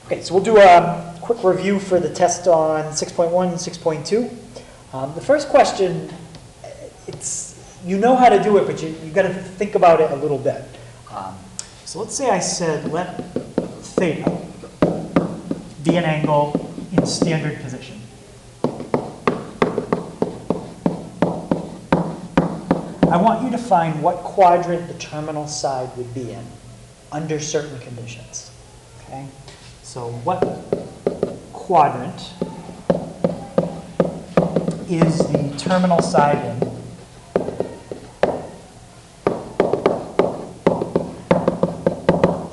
Okay, so we'll do a quick review for the test on 6.1 and 6.2. The first question, you know how to do it, but you got to think about it a little bit. So let's say I said let theta be an angle in standard position. I want you to find what quadrant the terminal side would be in under certain conditions. Okay? So what quadrant is the terminal side in?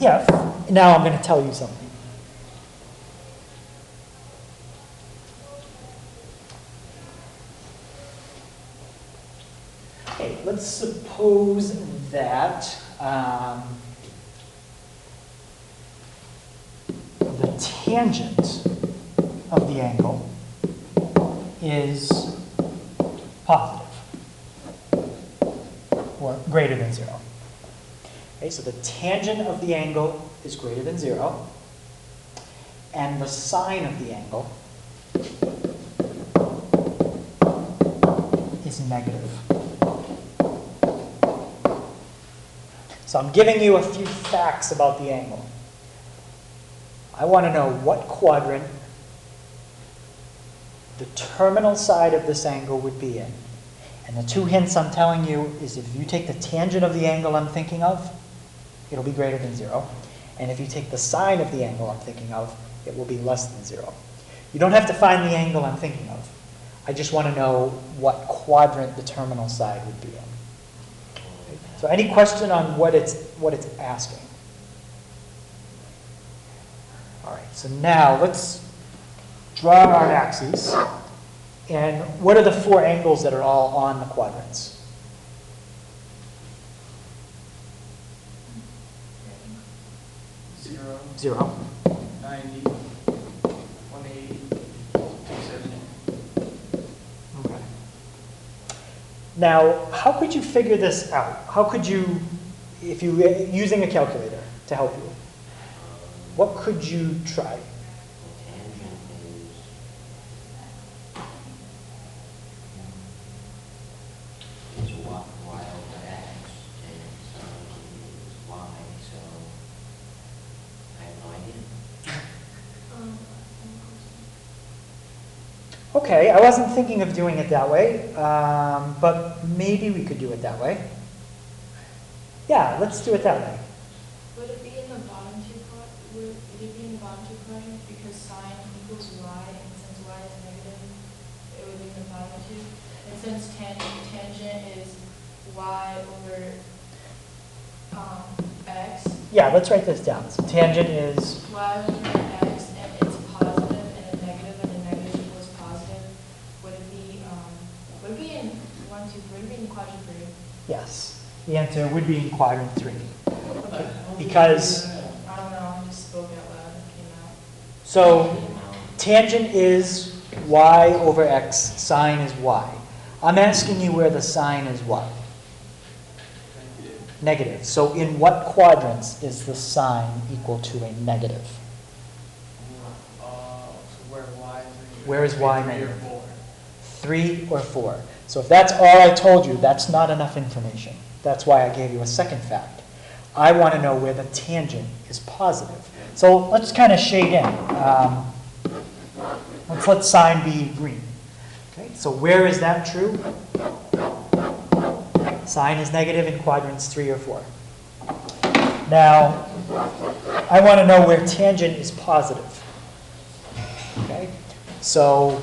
If, now I'm going to tell you something. Okay, let's suppose that the tangent of the angle is positive or greater than 0. Okay, so the tangent of the angle is greater than 0, and the sine of the angle is negative. So I'm giving you a few facts about the angle. I want to know what quadrant the terminal side of this angle would be in. And the two hints I'm telling you is if you take the tangent of the angle I'm thinking of, it'll be greater than 0. And if you take the sine of the angle I'm thinking of, it will be less than 0. You don't have to find the angle I'm thinking of. I just want to know what quadrant the terminal side would be in. Okay. So any question on what it's asking? All right, so now let's draw our axes. And what are the 4 angles that are all on the quadrants? 0, 90, 180, 270. Okay. Now, how could you figure this out? How could you, if you were using a calculator to help you, what could you try? Okay, I wasn't thinking of doing it that way, but maybe we could do it that way. Yeah, let's do it that way. Would it be in the bottom two quadrants because sine equals y, and since y is negative, it would be in the bottom two. And since tangent is y over x. Yeah, let's write this down. So tangent is Y over x, and it's positive and a negative equals positive. Would it be in 1, 2, 3? Would it be in quadrant 3? yes. The answer would be in quadrant 3. Because I don't know. I just spoke out loud and it came out. so tangent is y over x, sine is y. I'm asking you where the sine is what? Negative. So in what quadrants is the sine equal to a negative? So where y is negative? Where is y 3 or negative? 4. 3 or 4. So if that's all I told you, that's not enough information. That's why I gave you a second fact. I want to know where the tangent is positive. So let's kind of shade in. Let's let sine be green. Okay, so where is that true? Sine is negative in quadrants 3 or 4. Now, I want to know where tangent is positive. Okay, so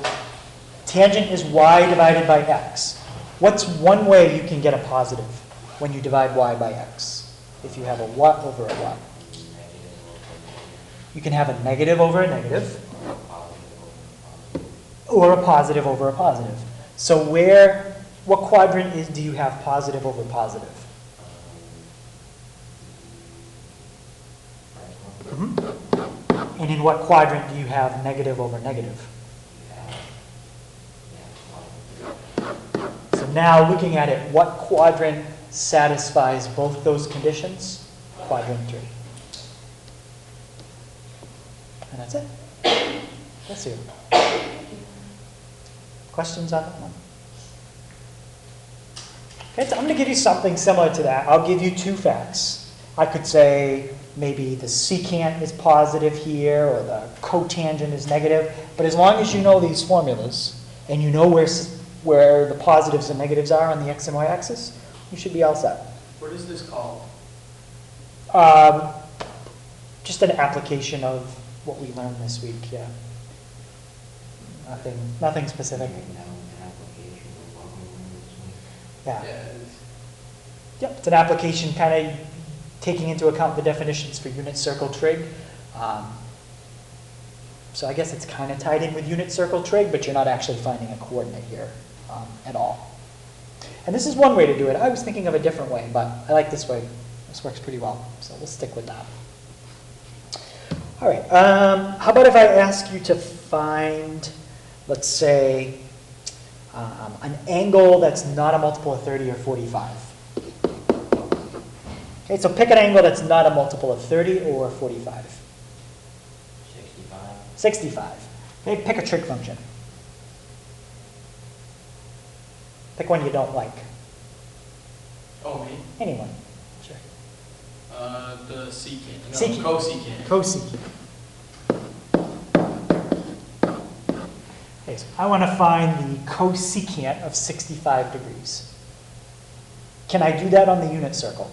tangent is y divided by x. What's one way you can get a positive when you divide y by x? If you have a what over a what? You can have a negative over a negative, or a positive over a positive. So what quadrant do you have positive over positive? Mm-hmm. And in what quadrant do you have negative over negative? So now looking at it, what quadrant satisfies both those conditions? Quadrant 3. And that's it. That's you. Questions on that one? Okay, so I'm going to give you something similar to that. I'll give you two facts. I could say maybe the secant is positive here or the cotangent is negative, but as long as you know these formulas and you know where the positives and negatives are on the x and y axis, you should be all set. What is this called? Just an application of what we learned this week, yeah. Nothing specific. Yeah. Yep, it's an application kind of taking into account the definitions for unit circle trig. So I guess it's kind of tied in with unit circle trig, but you're not actually finding a coordinate here at all. And this is one way to do it. I was thinking of a different way, but I like this way. This works pretty well, so we'll stick with that. All right, how about if I ask you to find, let's say, an angle that's not a multiple of 30 or 45. Okay, so pick an angle that's not a multiple of 30 or 45. 65. 65. Okay, pick a trig function. Pick one you don't like. Oh, me? Anyone. Sure. The secant. No, Secant. cosecant. Cosecant. Okay, so I want to find the cosecant of 65 degrees. Can I do that on the unit circle?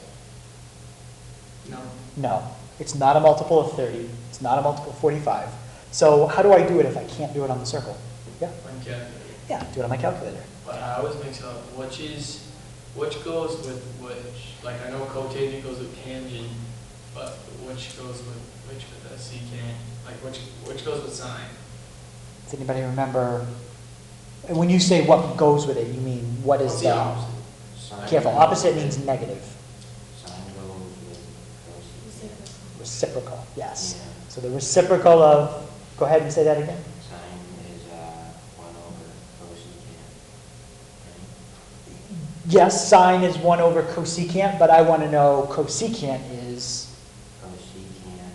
No. No. It's not a multiple of 30. It's not a multiple of 45. So how do I do it if I can't do it on the circle? Yeah? On calculator. Yeah, do it on my calculator. But I always mix up which goes with which. Like I know cotangent goes with tangent, but which goes with which with the secant? Like which goes with sine? Does anybody remember? And when you say what goes with it, you mean what is What's the the... opposite? Sine Careful, goes opposite with- means negative. Sine goes with cosecant. Reciprocal, yes. Yeah. So the reciprocal of, go ahead and say that again. Sine is 1 over cosecant. Right? Yes, sine is 1 over cosecant, but I want to know cosecant is Cosecant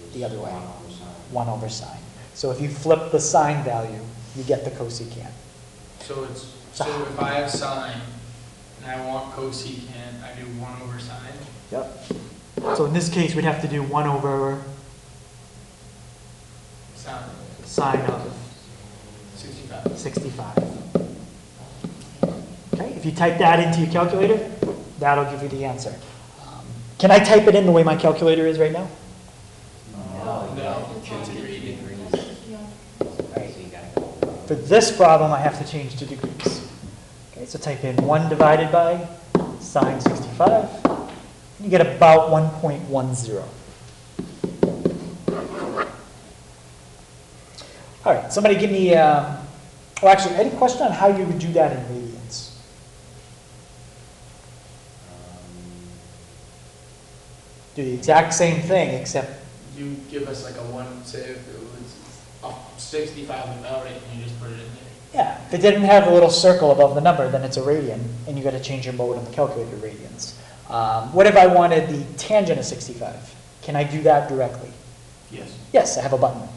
is The other way. 1 over sine. 1 over sine. So if you flip the sine value, you get the cosecant. So if I have sine and I want cosecant, I do 1 over sine. Yep. So in this case, we'd have to do 1 over Sine. sine of 65. 65. Okay, if you type that into your calculator, that'll give you the answer. Can I type it in the way my calculator is right now? No. Change it to degrees. Yeah. Right, so you gotta go. For this problem, I have to change to degrees. Okay, so type in 1 divided by sine 65. You get about 1.10. All right, somebody give me, actually, any question on how you would do that in radians? Do the exact same thing, except, You give us like a 1, say if it was 65 without it, and you just put it in there. yeah, if it didn't have a little circle above the number, then it's a radian, and you got to change your mode on the calculator to radians. What if I wanted the tangent of 65? Can I do that directly? Yes. Yes, I have a button.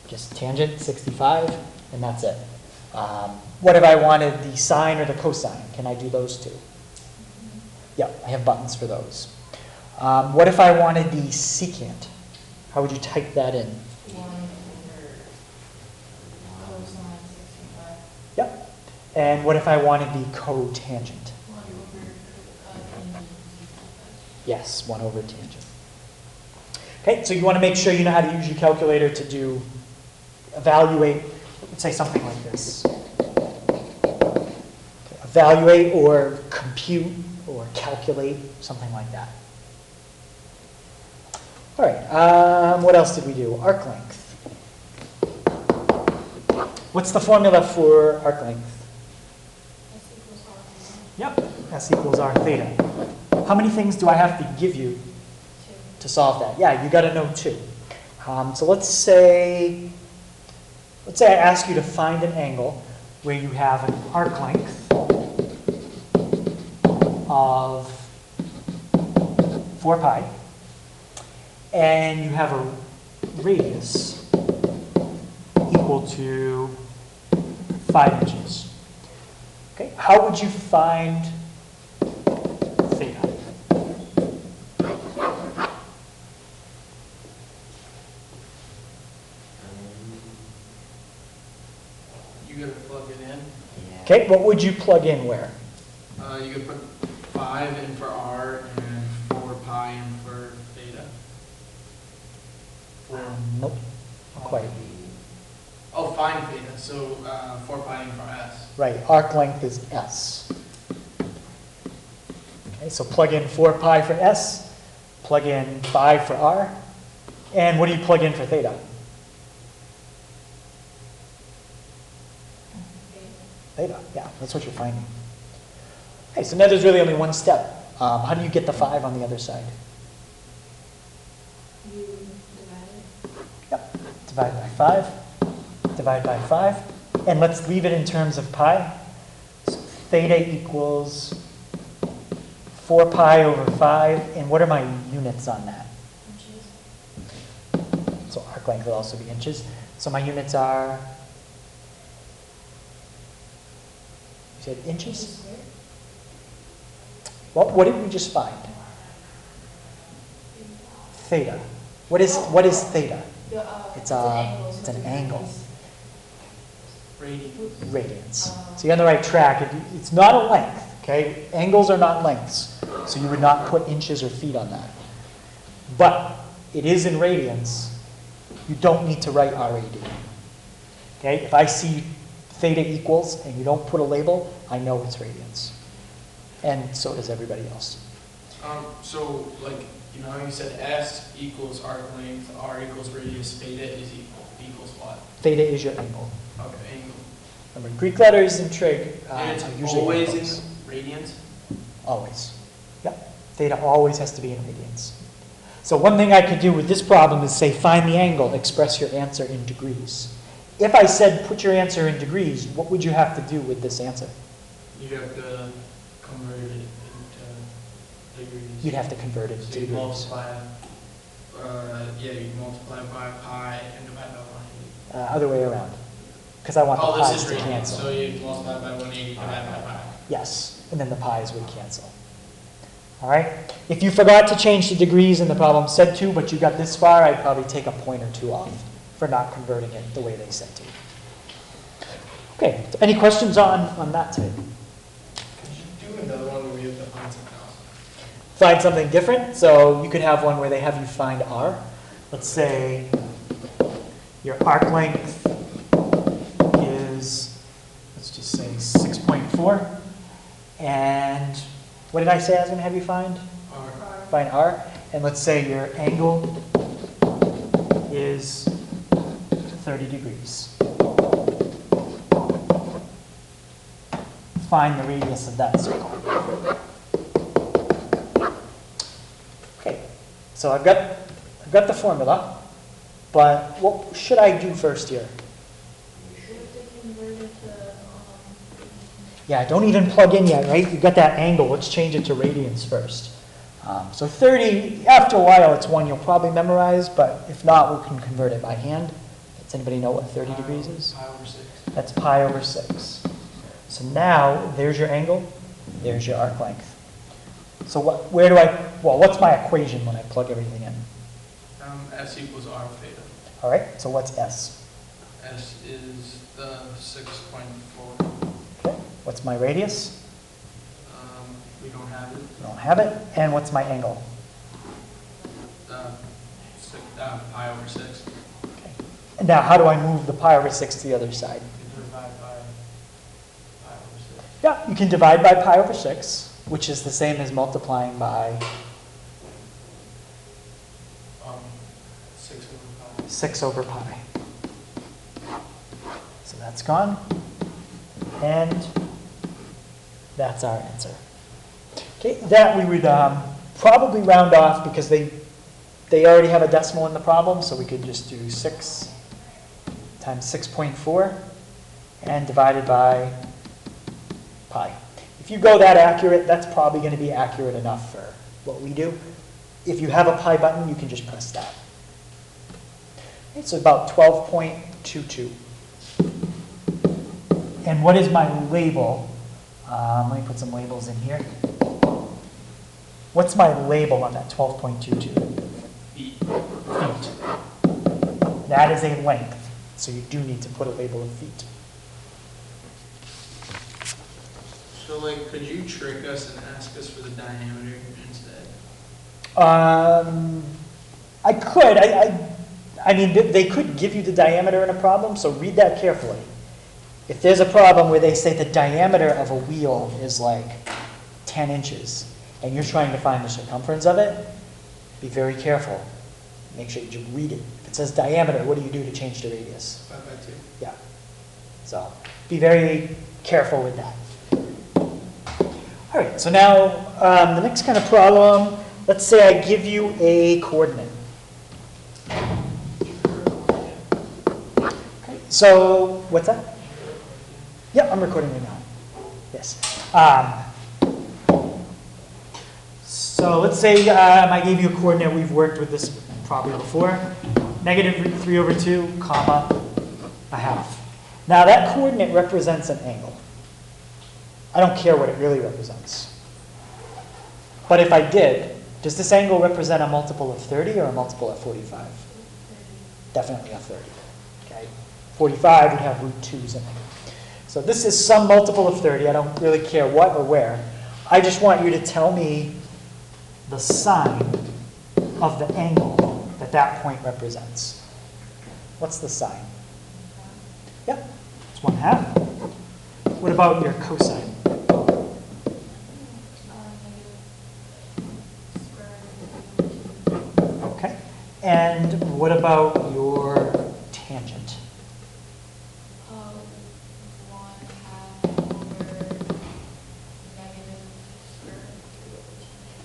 Just tangent 65, and that's it. What if I wanted the sine or the cosine? Can I do those two? Yep, I have buttons for those. What if I wanted the secant? How would you type that in? 1 over cosine 65. Yep. And what if I wanted the cotangent? 1 over tangent 65. Yes, 1 over tangent. Okay, so you want to make sure you know how to use your calculator to evaluate, let's say something like this. Evaluate or compute or calculate, something like that. All right, what else did we do? Arc length. What's the formula for arc length? S equals R Yep, S equals R theta. How many things do I have to give you 2. to solve that? Yeah, you got to know 2. So let's say I ask you to find an angle where you have an arc length of 4 pi, and you have a radius equal to 5 inches. Okay, how would you find theta? You gotta plug it in. Yeah. Okay, what would you plug in where? You could put 5 in for R and 4 pi in for theta. Nope, not quite. Oh, find theta, so 4 pi in for S. Right, arc length is S. Okay, so plug in 4 pi for S, plug in 5 for R, and what do you plug in for theta? Theta, yeah, that's what you're finding. Okay, so now there's really only one step. How do you get the 5 on the other side? You divide it. Yep, divide by 5, divide by 5, and let's leave it in terms of pi. So theta equals 4 pi over 5, and what are my units on that? Inches. So arc length will also be inches. So my units are, you said inches? Squared. Well, what did we just find? Theta. What is theta? It's an angle. Radians. So you're on the right track. It's not a length, okay? Angles are not lengths. So you would not put inches or feet on that. But it is in radians. You don't need to write RAD. Okay? If I see theta equals and you don't put a label, I know it's radians. And so does everybody else. So, like, you know how you said S equals arc length, R equals radius, theta is equals what? Theta is your angle. Okay, angle. Remember, Greek letters in trig And are it's usually always angles. in radians? Always. Yep. Theta always has to be in radians. So one thing I could do with this problem is say, find the angle, express your answer in degrees. If I said, put your answer in degrees, what would you have to do with this answer? You'd have to convert it into degrees. You'd have to convert it So to you degrees. multiply, you multiply by pi and divide by 180. Other way around. Because I want the Oh, this pi's is to radians, cancel. so you multiply by 180, divide by pi. Yes, and then the pi's would cancel. All right? If you forgot to change the degrees and the problem said to, but you got this far, I'd probably take a point or two off for not converting it the way they said to. Okay, so any questions on that type? Could you do another one where we have to find something else? Find something different. So you could have one where they have you find R. Let's say your arc length is, let's just say 6.4. And what did I say I was going to have you find? R. Find R. And let's say your angle is 30 degrees. Find the radius of that circle. Okay, so I've got the formula, but what should I do first here? You have to convert it to, Yeah, don't even plug in yet, right? You've got that angle. Let's change it to radians first. So 30, after a while, it's one you'll probably memorize, but if not, we can convert it by hand. Does anybody know what 30 degrees is? Pi over 6. That's pi over 6. So now, there's your angle, there's your arc length. So what's my equation when I plug everything in? S equals R theta. All right, so what's S? S is 6.4. Okay, what's my radius? We don't have it. I don't have it. And what's my angle? Pi over 6. Okay. And now, how do I move the pi over 6 to the other side? You can divide by pi over 6. Yeah, you can divide by pi over 6, which is the same as multiplying by 6 over pi. 6 over pi. So that's gone. And that's our answer. Okay, that we would probably round off because they already have a decimal in the problem, so we could just do 6 times 6.4 and divided by pi. If you go that accurate, that's probably going to be accurate enough for what we do. If you have a pi button, you can just press that. It's about 12.22. And what is my label? Let me put some labels in here. What's my label on that 12.22? Feet. Feet. That is a length, so you do need to put a label of feet. So like, could you trick us and ask us for the diameter instead? I could. I mean, they could give you the diameter in a problem, so read that carefully. If there's a problem where they say the diameter of a wheel is like 10 inches, and you're trying to find the circumference of it, be very careful. Make sure you read it. If it says diameter, what do you do to change the radius? 5/2. Yeah. So be very careful with that. All right, so now the next kind of problem, let's say I give you a coordinate. Okay, so what's that? Yeah, I'm recording right now. Yes. So let's say I gave you a coordinate. We've worked with this probably before. -3/2, comma, a half. Now that coordinate represents an angle. I don't care what it really represents. But if I did, does this angle represent a multiple of 30 or a multiple of 45? Definitely a 30. Okay. 45 would have root 2's in it. So this is some multiple of 30. I don't really care what or where. I just want you to tell me the sine of the angle that that point represents. What's the sine? Yep, it's 1/2. What about your cosine? Okay. And what about your tangent? 1/2 over -√3/2.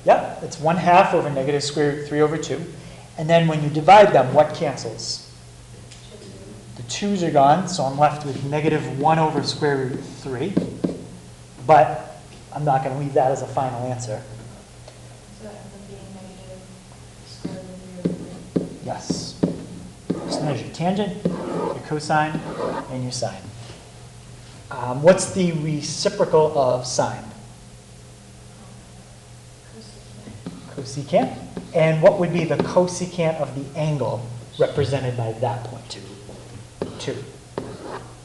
Yep, it's 1/2 over -√3/2. And then when you divide them, what cancels? The 2's are gone, so I'm left with -1 over √3. But I'm not going to leave that as a final answer. So that ends up being -√3/3. Yes. So there's your tangent, your cosine, and your sine. What's the reciprocal of sine? Cosecant. And what would be the cosecant of the angle represented by that point? 2.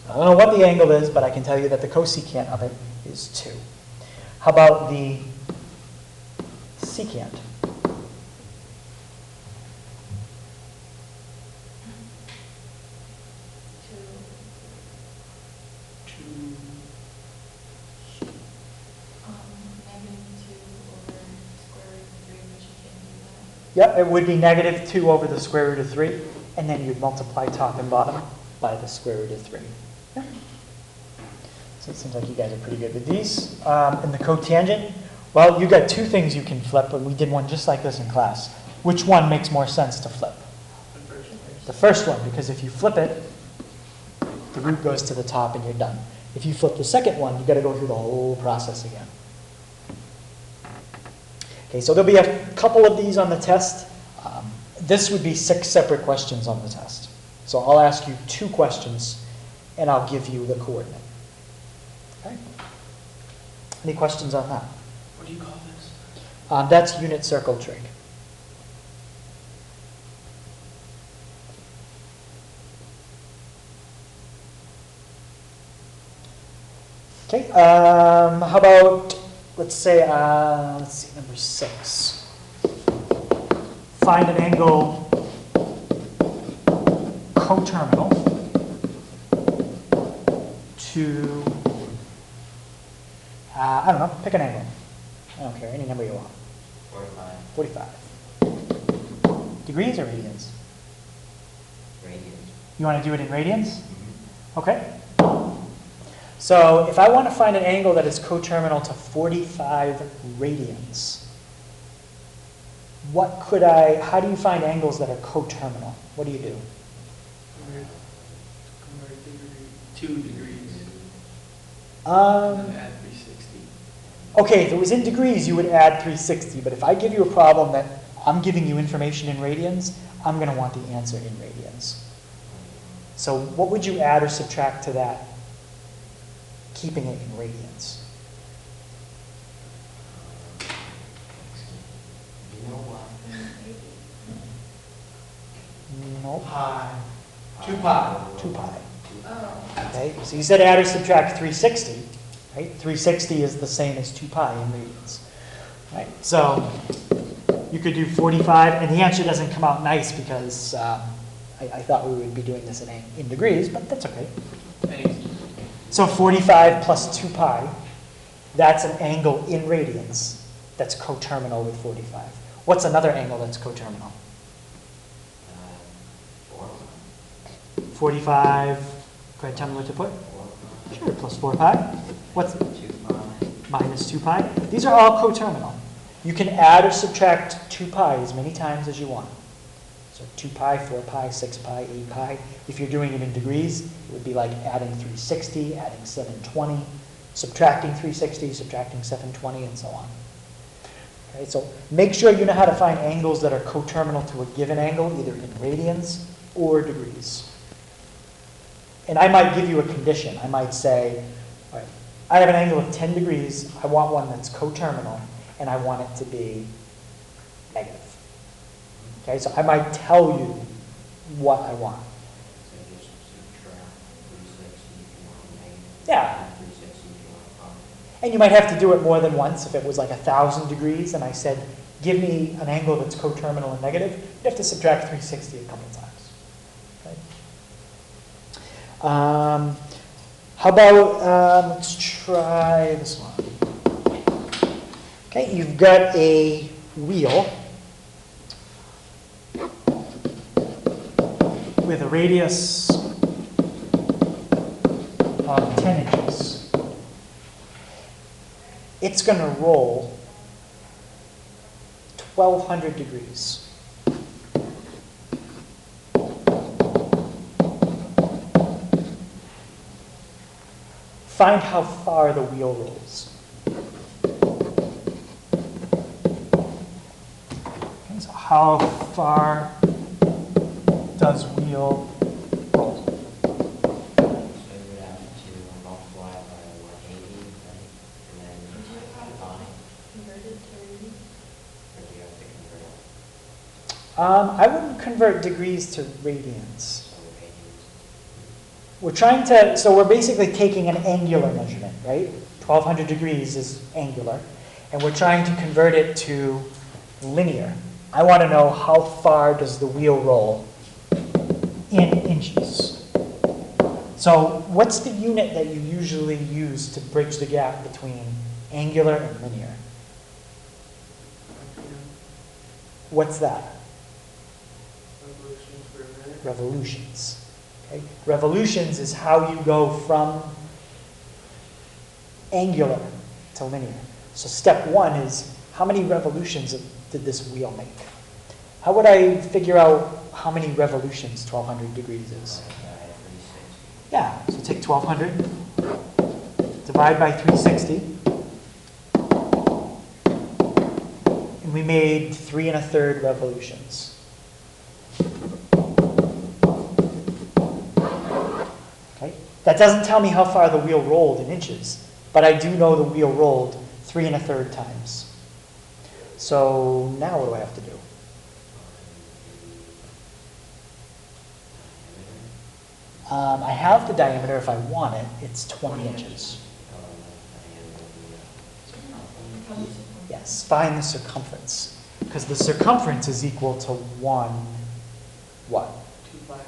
I don't know what the angle is, but I can tell you that the cosecant of it is 2. How about the secant? Yep, it would be -2 over the square root of 3, and then you'd multiply top and bottom by the square root of 3. Yeah. So it seems like you guys are pretty good with these. And the cotangent, well, you got two things you can flip, and we did one just like this in class. Which one makes more sense to flip? The first one, because if you flip it, the root goes to the top and you're done. If you flip the second one, you've got to go through the whole process again. Okay, so there'll be a couple of these on the test. This would be 6 separate questions on the test. So I'll ask you 2 questions, and I'll give you the coordinate. Okay? Any questions on that? What do you call this? That's unit circle trig. Okay, how about, let's say, number 6. Find an angle coterminal to, I don't know, pick an angle. I don't care, any number you want. 45. Degrees or radians? Radians. You want to do it in radians? Okay. So if I want to find an angle that is coterminal to 45 radians, how do you find angles that are coterminal? What do you do? Convert 2 degrees. Um, And add 360. Okay, if it was in degrees, you would add 360. But if I give you a problem that I'm giving you information in radians, I'm going to want the answer in radians. So what would you add or subtract to that? keeping it in radians. You know what? Nope. Pi. 2 pi. 2 pi. Oh. Okay, so you said add or subtract 360, right? 360 is the same as 2 pi in radians, right? So you could do 45, and the answer doesn't come out nice because I thought we would be doing this in degrees, but that's okay. Thanks. So 45 plus 2 pi, that's an angle in radians that's coterminal with 45. What's another angle that's coterminal? 4 45, go ahead, tell me what to put. 4 Sure, plus 4 pi. What's 2 pi. minus 2 pi? These are all coterminal. You can add or subtract 2 pi as many times as you want. So 2 pi, 4 pi, 6 pi, 8 pi. If you're doing it in degrees, it would be like adding 360, adding 720, subtracting 360, subtracting 720, and so on. Okay, so make sure you know how to find angles that are coterminal to a given angle, either in radians or degrees. And I might give you a condition. I might say, all right, I have an angle of 10 degrees. I want one that's coterminal, and I want it to be negative. Okay, so I might tell you what I want. So just subtract 360 if you want negative. Yeah. 360 if you want positive. And you might have to do it more than once. If it was like 1,000 degrees, and I said, give me an angle that's coterminal and negative, you have to subtract 360 a couple times. Okay? How about, let's try this one. Okay, you've got a wheel with a radius of 10 inches. It's going to roll 1,200 degrees. Find how far the wheel rolls. Okay, so how far does wheel roll? So you would have to multiply by 180, right? And then Would you have divide, converted to radians? or do you have to convert it? I wouldn't convert degrees to radians. So radians. We're trying to, so we're basically taking an angular measurement, right? 1,200 degrees is angular, and we're trying to convert it to linear. I want to know how far does the wheel roll in inches. So what's the unit that you usually use to bridge the gap between angular and linear? What's that? Revolutions per minute. Revolutions. Okay? Revolutions is how you go from angular to linear. So step one is, how many revolutions did this wheel make? How would I figure out how many revolutions 1,200 degrees is? Yeah, so take 1,200, divide by 360, and we made 3 1/3 revolutions. Okay, that doesn't tell me how far the wheel rolled in inches, but I do know the wheel rolled 3 1/3 times. So now what do I have to do? I have the diameter if I want it. It's 20 inches. Yes, find the circumference. Because the circumference is equal to 1, what? 2 pi half.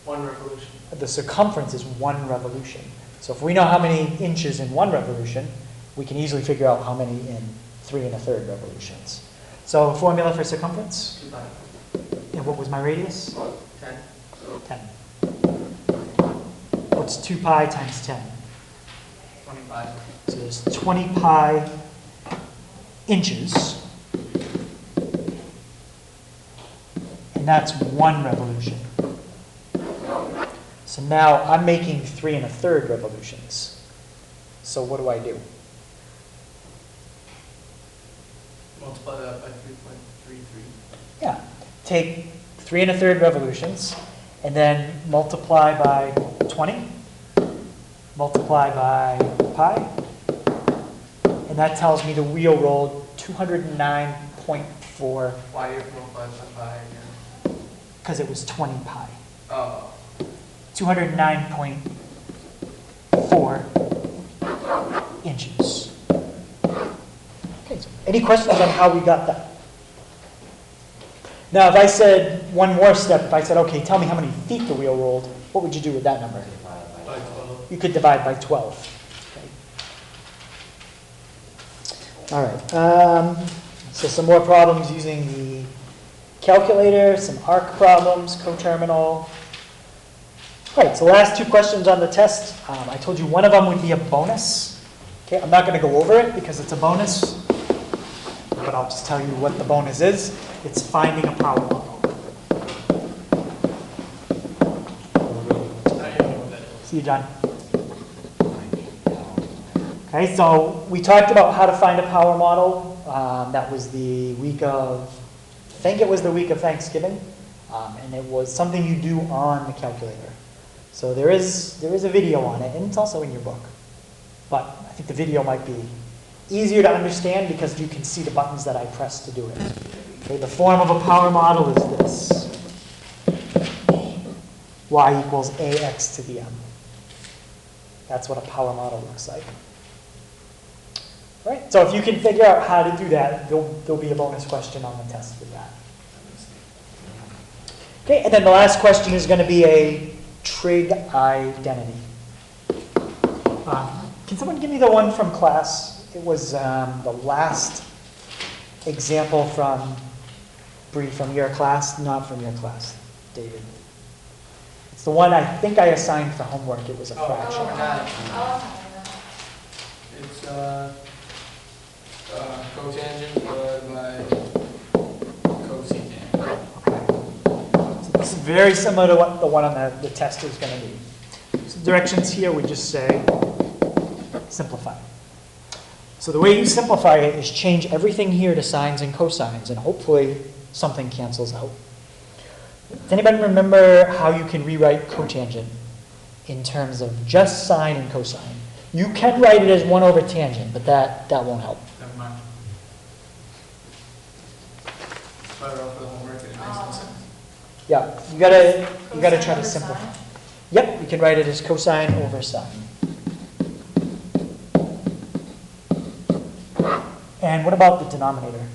1 revolution. The circumference is 1 revolution. So if we know how many inches in 1 revolution, we can easily figure out how many in 3 1/3 revolutions. So formula for circumference? 2 pi. And what was my radius? 10. 10. What's 2 pi times 10? 25. So there's 20 pi inches. And that's 1 revolution. So now I'm making 3 1/3 revolutions. So what do I do? Multiply that by 3.33. Yeah, take 3 1/3 revolutions and then multiply by 20. multiply by pi. And that tells me the wheel rolled 209.4 Why you multiply by pi again? because it was 20 pi. Oh. 209.4 inches. Okay, so any questions on how we got that? Now, if I said one more step, if I said, okay, tell me how many feet the wheel rolled, what would you do with that number? By 12. You could divide by 12. Okay. All right. So some more problems using the calculator, some arc problems, coterminal. All right, so the last two questions on the test, I told you one of them would be a bonus. Okay, I'm not going to go over it because it's a bonus, but I'll just tell you what the bonus is. It's finding a power model. See you, John. Okay, so we talked about how to find a power model. That was the week of, I think it was the week of Thanksgiving, and it was something you do on the calculator. So there is a video on it, and it's also in your book. But I think the video might be easier to understand because you can see the buttons that I press to do it. Okay, the form of a power model is this. Y equals AX to the M. That's what a power model looks like. All right, so if you can figure out how to do that, there'll be a bonus question on the test for that. Okay, and then the last question is going to be a trig identity. Can someone give me the one from class? It was the last example from Bree, from your class, not from your class, David. It's the one I think I assigned for homework. It was a fraction. It's cotangent divided by cosecant. Okay. So this is very similar to what the one on the test is going to be. So directions here would just say simplify. So the way you simplify it is change everything here to sines and cosines, and hopefully something cancels out. Does anybody remember how you can rewrite cotangent in terms of just sine and cosine? You can write it as 1 over tangent, but that won't help. Never mind. Start off with the homework, it makes no sense. Yeah, you gotta Cosine try to over simplify. sine? Yep, you can write it as cosine over sine. And what about the denominator?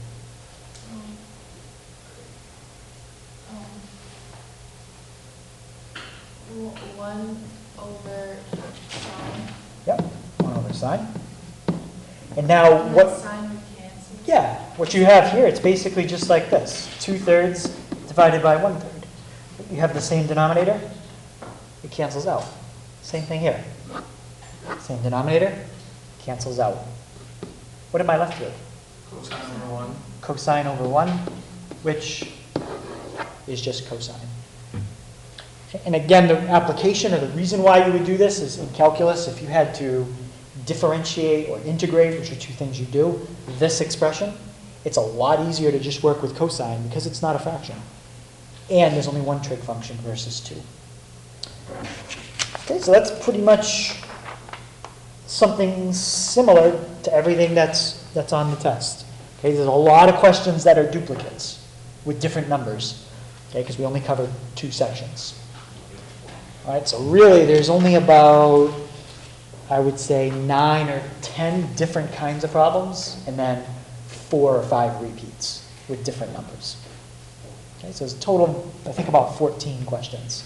One over sine. Yep, 1 over sine. And now And what? then sine would cancel. Yeah, what you have here, it's basically just like this. 2/3 divided by 1/3. You have the same denominator, it cancels out. Same thing here. Same denominator, cancels out. What am I left with? Cosine over 1. Cosine over 1, which is just cosine. Okay, and again, the application or the reason why you would do this is in calculus, if you had to differentiate or integrate, which are two things you do, this expression, it's a lot easier to just work with cosine because it's not a fraction. And there's only one trig function versus two. Okay, so that's pretty much something similar to everything that's on the test. Okay, there's a lot of questions that are duplicates with different numbers, okay, because we only covered 2 sections. All right, so really there's only about, I would say, 9 or 10 different kinds of problems, and then 4 or 5 repeats with different numbers. Okay, so it's a total, I think, about 14 questions.